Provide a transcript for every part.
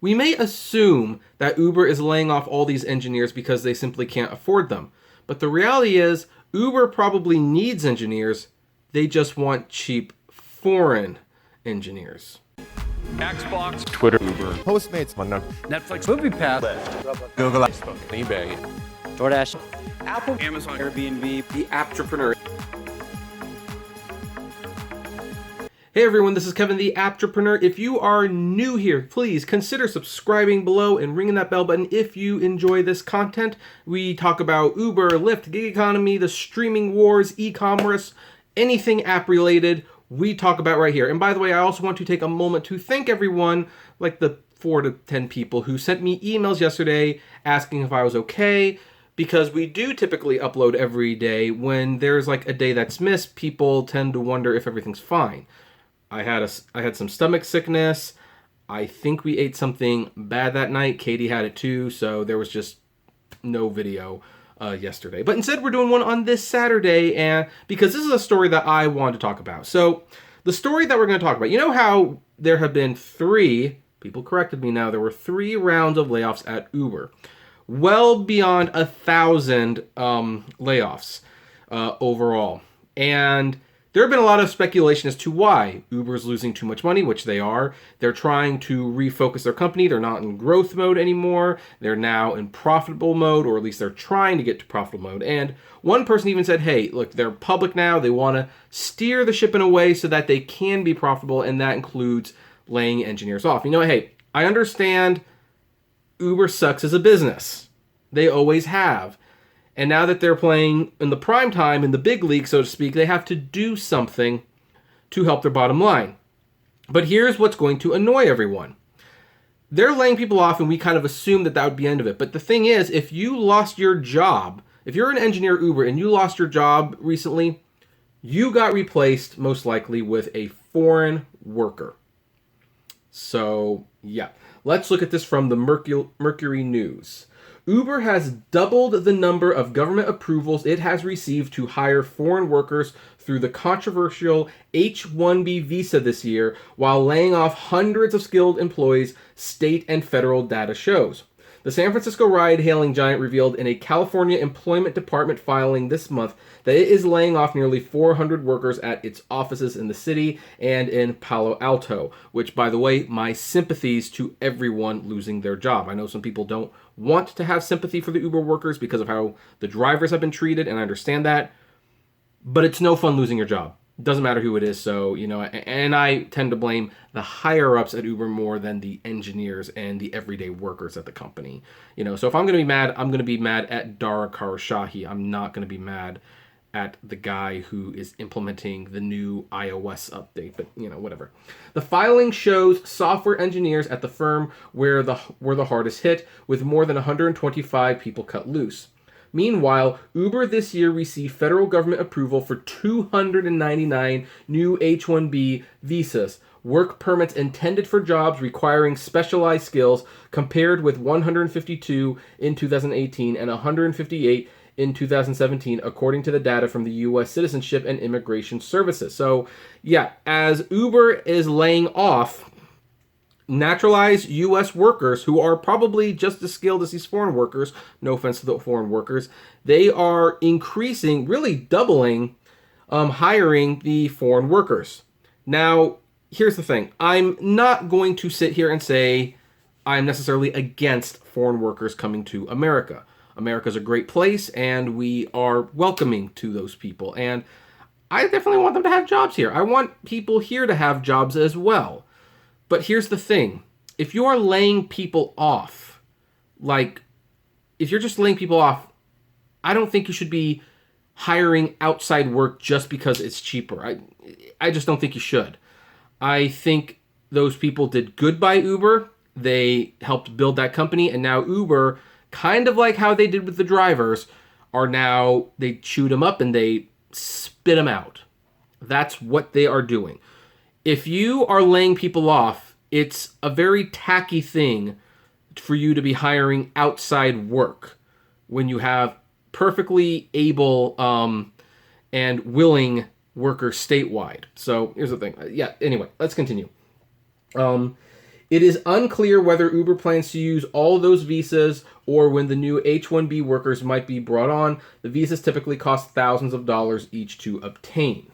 We may assume that Uber is laying off all these engineers because they simply can't afford them. But the reality is, Uber probably needs engineers. They just want cheap foreign engineers. Xbox, Twitter, Uber, Postmates, Netflix, MoviePass, Google, eBay, DoorDash, Apple, Amazon, Airbnb, The Apptrepreneur. Hey everyone, this is Kevin, the Apptrepreneur. If you are new here, please consider subscribing below and ringing that bell button if you enjoy this content. We talk about Uber, Lyft, gig economy, the streaming wars, e-commerce, anything app related, we talk about right here. And by the way, I also want to take a moment to thank everyone, like the 4 to 10 people who sent me emails yesterday asking if I was okay, because we do typically upload every day. When there's like a day that's missed, people tend to wonder if everything's fine. I had some stomach sickness. I think we ate something bad that night. Katie had it too, so there was just no video yesterday. But instead, we're doing one on this Saturday, and because this is a story that I wanted to talk about. So the story that we're going to talk about, you know how there have been 3, people corrected me now, there were 3 rounds of layoffs at Uber. Well beyond 1,000 layoffs overall. And there have been a lot of speculation as to why Uber's losing too much money, which they are. They're trying to refocus their company. They're not in growth mode anymore. They're now in profitable mode, or at least they're trying to get to profitable mode. And one person even said, hey, look, they're public now. They want to steer the ship in a way so that they can be profitable, and that includes laying engineers off. You know, hey, I understand Uber sucks as a business. They always have. And now that they're playing in the prime time, in the big league, so to speak, they have to do something to help their bottom line. But here's what's going to annoy everyone. They're laying people off, and we kind of assume that that would be the end of it. But the thing is, if you lost your job, if you're an engineer at Uber and you lost your job recently, you got replaced most likely with a foreign worker. So, yeah. Let's look at this from the Mercury News. Uber has doubled the number of government approvals it has received to hire foreign workers through the controversial H-1B visa this year, while laying off hundreds of skilled employees, state and federal data shows. The San Francisco ride-hailing giant revealed in a California Employment Department filing this month that it is laying off nearly 400 workers at its offices in the city and in Palo Alto, which, by the way, my sympathies to everyone losing their job. I know some people don't want to have sympathy for the Uber workers because of how the drivers have been treated, and I understand that, but it's no fun losing your job. Doesn't matter who it is, so, you know, and I tend to blame the higher-ups at Uber more than the engineers and the everyday workers at the company. You know, so if I'm going to be mad, I'm going to be mad at Dara Khosrowshahi. I'm not going to be mad at the guy who is implementing the new iOS update, but, you know, whatever. The filing shows software engineers at the firm were the hardest hit, with more than 125 people cut loose. Meanwhile, Uber this year received federal government approval for 299 new H-1B visas, work permits intended for jobs requiring specialized skills, compared with 152 in 2018 and 158 in 2017, according to the data from the U.S. Citizenship and Immigration Services. So, yeah, as Uber is laying off naturalized U.S. workers who are probably just as skilled as these foreign workers, no offense to the foreign workers, they are increasing, really doubling, hiring the foreign workers. Now, here's the thing. I'm not going to sit here and say I'm necessarily against foreign workers coming to America. America's a great place, and we are welcoming to those people. And I definitely want them to have jobs here. I want people here to have jobs as well. But here's the thing. If you are laying people off, like, if you're just laying people off, I don't think you should be hiring outside work just because it's cheaper. I just don't think you should. I think those people did good by Uber. They helped build that company, and now Uber, kind of like how they did with the drivers, are now, they chewed them up and they spit them out. That's what they are doing. If you are laying people off, it's a very tacky thing for you to be hiring outside work when you have perfectly able and willing workers statewide. So here's the thing. Yeah, anyway, let's continue. It is unclear whether Uber plans to use all of those visas or when the new H-1B workers might be brought on. The visas typically cost thousands of dollars each to obtain.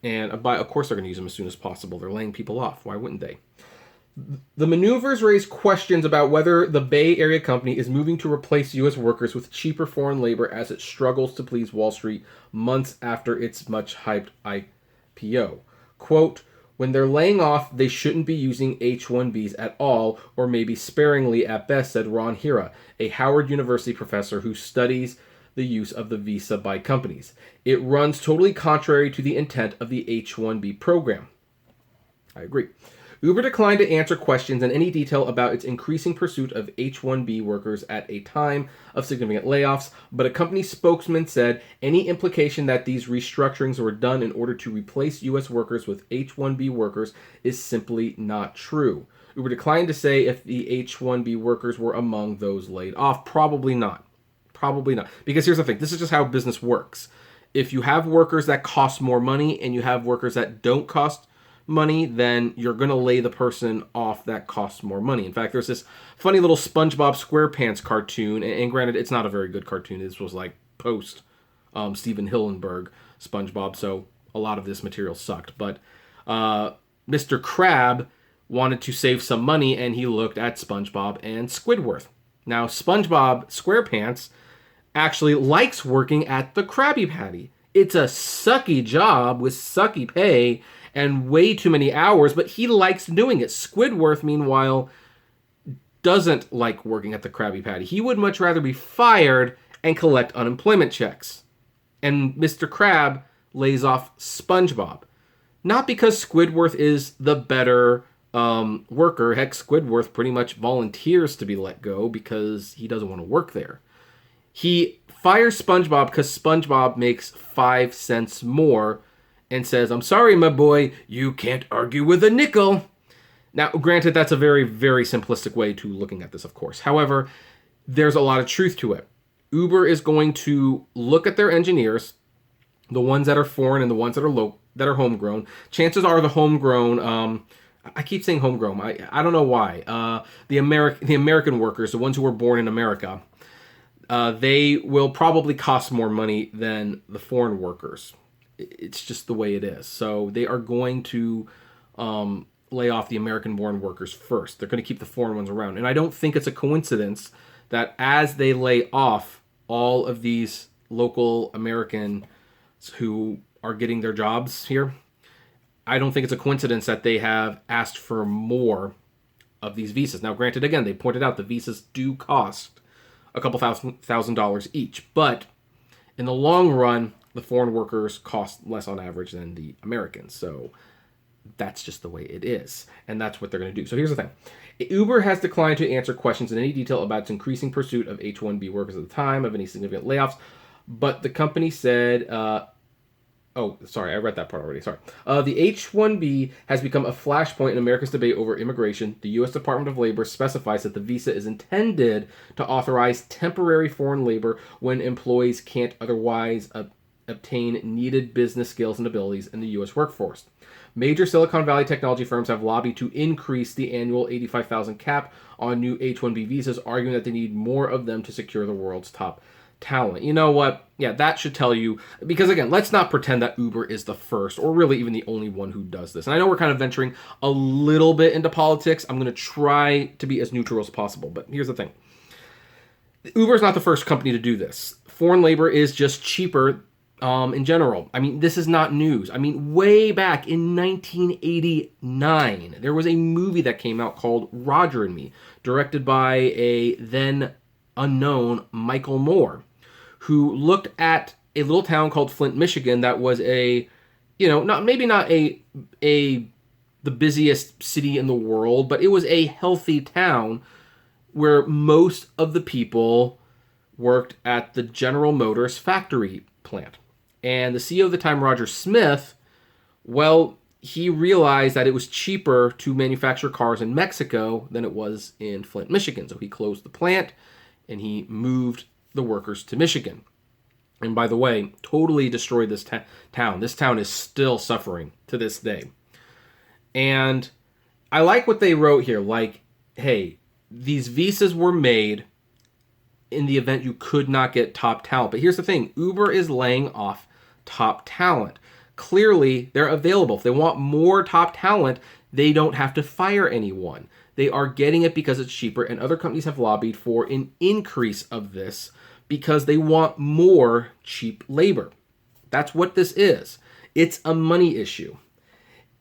And of course they're going to use them as soon as possible. They're laying people off. Why wouldn't they? The maneuvers raise questions about whether the Bay Area company is moving to replace U.S. workers with cheaper foreign labor as it struggles to please Wall Street months after its much-hyped IPO. Quote, when they're laying off, they shouldn't be using H-1Bs at all, or maybe sparingly at best, said Ron Hira, a Howard University professor who studies the use of the visa by companies. It runs totally contrary to the intent of the H-1B program. I agree. Uber declined to answer questions in any detail about its increasing pursuit of H-1B workers at a time of significant layoffs, but a company spokesman said any implication that these restructurings were done in order to replace U.S. workers with H-1B workers is simply not true. Uber declined to say if the H-1B workers were among those laid off. Probably not. Probably not. Because here's the thing. This is just how business works. If you have workers that cost more money and you have workers that don't cost money, then you're going to lay the person off that costs more money. In fact, there's this funny little SpongeBob SquarePants cartoon, and granted, it's not a very good cartoon. This was like post Steven Hillenburg SpongeBob, so a lot of this material sucked. But Mr. Crab wanted to save some money, and he looked at SpongeBob and Squidward. Now, SpongeBob SquarePants actually likes working at the Krabby Patty. It's a sucky job with sucky pay and way too many hours, but he likes doing it. Squidward, meanwhile, doesn't like working at the Krabby Patty. He would much rather be fired and collect unemployment checks. And Mr. Crab lays off SpongeBob. Not because Squidward is the better worker. Heck, Squidward pretty much volunteers to be let go because he doesn't want to work there. He fires SpongeBob because SpongeBob makes 5 cents more and says, I'm sorry, my boy, you can't argue with a nickel. Now, granted, that's a very, very simplistic way to looking at this, of course. However, there's a lot of truth to it. Uber is going to look at their engineers, the ones that are foreign and the ones that are homegrown. Chances are the homegrown, I keep saying homegrown. I don't know why. The American workers, the ones who were born in America, they will probably cost more money than the foreign workers. It's just the way it is. So they are going to lay off the American-born workers first. They're going to keep the foreign ones around. And I don't think it's a coincidence that as they lay off all of these local Americans who are getting their jobs here, I don't think it's a coincidence that they have asked for more of these visas. Now, granted, again, they pointed out the visas do cost a couple $1,000s each. But in the long run, the foreign workers cost less on average than the Americans. So that's just the way it is. And that's what they're going to do. So here's the thing. Uber has declined to answer questions in any detail about its increasing pursuit of H-1B workers at the time of any significant layoffs. But the company said, sorry, I read that part already. Sorry. The H-1B has become a flashpoint in America's debate over immigration. The U.S. Department of Labor specifies that the visa is intended to authorize temporary foreign labor when employees can't otherwise obtain needed business skills and abilities in the U.S. workforce. Major Silicon Valley technology firms have lobbied to increase the annual 85,000 cap on new H-1B visas, arguing that they need more of them to secure the world's top talent. You know what? Yeah, that should tell you, because again, let's not pretend that Uber is the first or really even the only one who does this. And I know we're kind of venturing a little bit into politics. I'm going to try to be as neutral as possible, but here's the thing. Uber is not the first company to do this. Foreign labor is just cheaper in general. I mean, this is not news. I mean, way back in 1989, there was a movie that came out called Roger and Me, directed by a then unknown Michael Moore, who looked at a little town called Flint, Michigan that was the busiest city in the world, but it was a healthy town where most of the people worked at the General Motors factory plant. And the CEO of the time, Roger Smith, well, he realized that it was cheaper to manufacture cars in Mexico than it was in Flint, Michigan. So he closed the plant and he moved the workers to Michigan. And by the way, totally destroyed this town. This town is still suffering to this day. And I like what they wrote here. Like, hey, these visas were made in the event you could not get top talent. But here's the thing. Uber is laying off top talent. Clearly, they're available. If they want more top talent, they don't have to fire anyone. They are getting it because it's cheaper, and other companies have lobbied for an increase of this because they want more cheap labor. That's what this is. It's a money issue.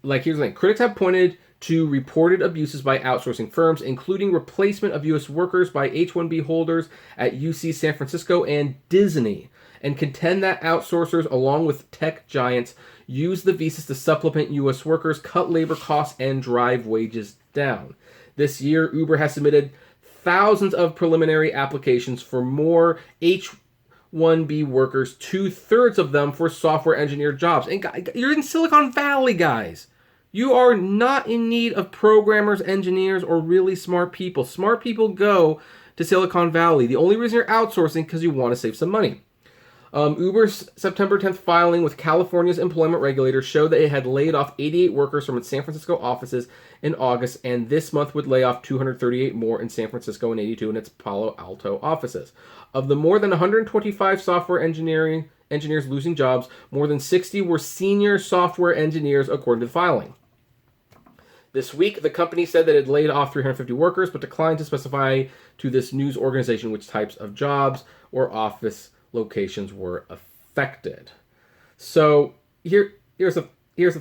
Like, here's the thing. Critics have pointed to reported abuses by outsourcing firms, including replacement of U.S. workers by H-1B holders at UC San Francisco and Disney, and contend that outsourcers, along with tech giants, use the visas to supplement U.S. workers, cut labor costs, and drive wages down. This year, Uber has submitted thousands of preliminary applications for more H-1B workers, 2/3 of them for software engineer jobs. And you're in Silicon Valley, guys. You are not in need of programmers, engineers, or really smart people. Smart people go to Silicon Valley. The only reason you're outsourcing is because you want to save some money. Uber's September 10th filing with California's employment regulators showed that it had laid off 88 workers from its San Francisco offices in August, and this month would lay off 238 more in San Francisco and 82 in its Palo Alto offices. Of the more than 125 software engineers losing jobs, more than 60 were senior software engineers, according to the filing. This week, the company said that it laid off 350 workers, but declined to specify to this news organization which types of jobs or office locations were affected. So here's the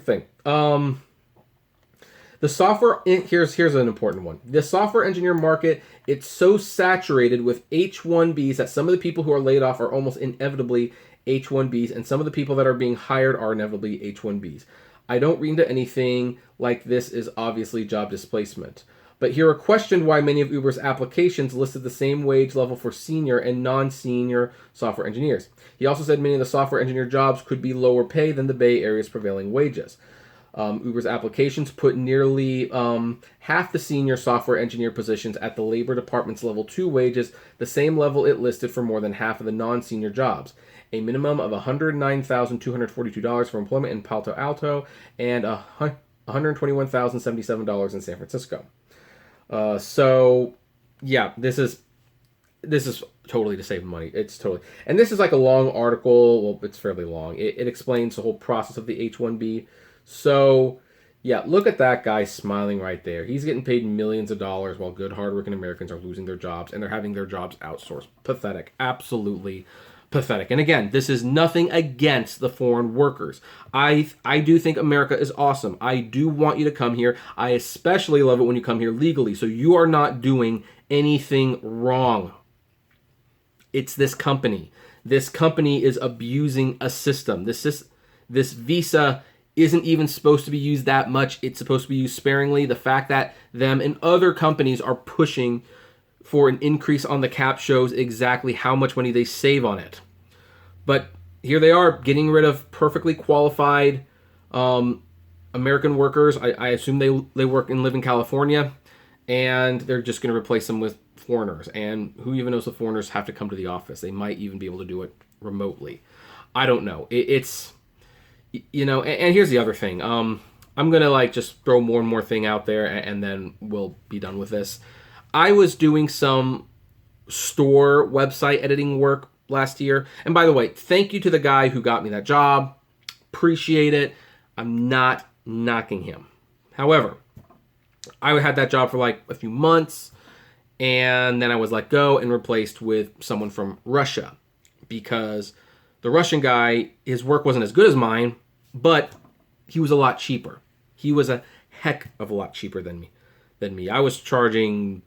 thing. The software here's an important one. The software engineer market, it's so saturated with H-1Bs that some of the people who are laid off are almost inevitably H-1Bs, and some of the people that are being hired are inevitably H-1Bs. I don't read into anything like this is obviously job displacement. But here are questioned why many of Uber's applications listed the same wage level for senior and non-senior software engineers. He also said many of the software engineer jobs could be lower pay than the Bay Area's prevailing wages. Uber's applications put nearly half the senior software engineer positions at the Labor Department's level 2 wages, the same level it listed for more than half of the non-senior jobs. A minimum of $109,242 for employment in Palo Alto and $121,077 in San Francisco. So, yeah, this is totally to save money. It's totally, and this is like a long article. Well, it's fairly long. It explains the whole process of the H-1B. So, yeah, look at that guy smiling right there. He's getting paid millions of dollars while good, hardworking Americans are losing their jobs and they're having their jobs outsourced. Pathetic. Absolutely pathetic. And again, this is nothing against the foreign workers. I do think America is awesome. I do want you to come here. I especially love it when you come here legally. So you are not doing anything wrong. It's this company. This company is abusing a system. This visa isn't even supposed to be used that much. It's supposed to be used sparingly. The fact that them and other companies are pushing for an increase on the cap shows exactly how much money they save on it. But here they are getting rid of perfectly qualified American workers. I assume they work and live in California, and they're just going to replace them with foreigners. And who even knows if foreigners have to come to the office? They might even be able to do it remotely. I don't know. It's, you know, and here's the other thing. I'm going to just throw more and more thing out there, and then we'll be done with this. I was doing some store website editing work last year. And by the way, thank you to the guy who got me that job. Appreciate it. I'm not knocking him. However, I had that job for a few months, and then I was let go and replaced with someone from Russia because the Russian guy, his work wasn't as good as mine, but he was a lot cheaper. He was a heck of a lot cheaper than me. I was charging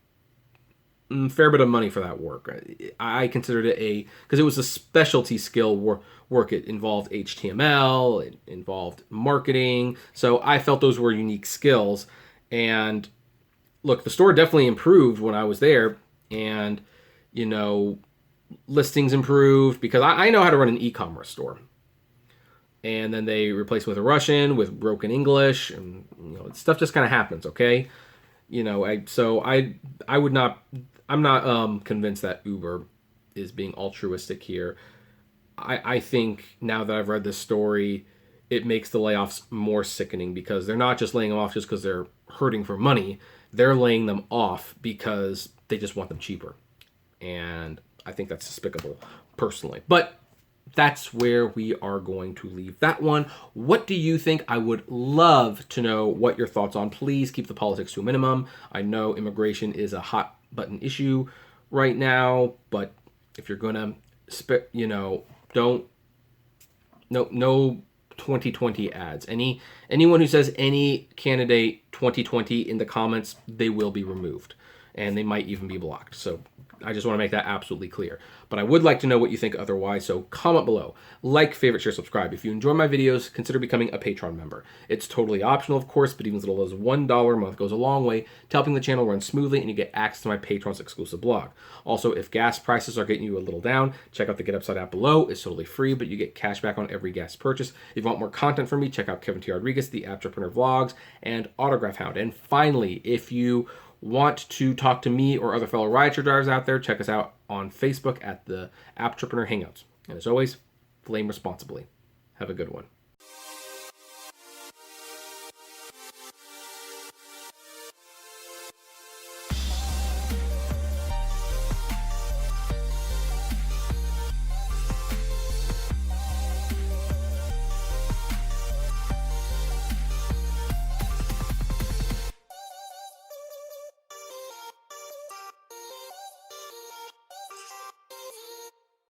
a fair bit of money for that work. I considered it because it was a specialty skill work. It involved HTML, it involved marketing. So I felt those were unique skills. And look, the store definitely improved when I was there. And, listings improved because I know how to run an e-commerce store. And then they replaced me with a Russian with broken English, and stuff just kind of happens, okay? I'm not convinced that Uber is being altruistic here. I think now that I've read this story, it makes the layoffs more sickening, because they're not just laying them off just because they're hurting for money. They're laying them off because they just want them cheaper. And I think that's despicable, personally. But that's where we are going to leave that one. What do you think? I would love to know what your thoughts on. Please keep the politics to a minimum. I know immigration is a hot button issue right now, but if you're gonna no 2020 ads. Anyone who says any candidate 2020 in the comments, they will be removed, and they might even be blocked. So I just want to make that absolutely clear. But I would like to know what you think otherwise, so comment below. Like, favorite, share, subscribe. If you enjoy my videos, consider becoming a Patreon member. It's totally optional, of course, but even as little as $1 a month goes a long way to helping the channel run smoothly, and you get access to my Patreon's exclusive blog. Also, if gas prices are getting you a little down, check out the Get Upside app below. It's totally free, but you get cash back on every gas purchase. If you want more content from me, check out Kevin T. Rodriguez, the Apptrepreneur Vlogs, and Autograph Hound. And finally, if you want to talk to me or other fellow rideshare drivers out there, check us out on Facebook at the Apptrepreneur Hangouts. And as always, flame responsibly. Have a good one.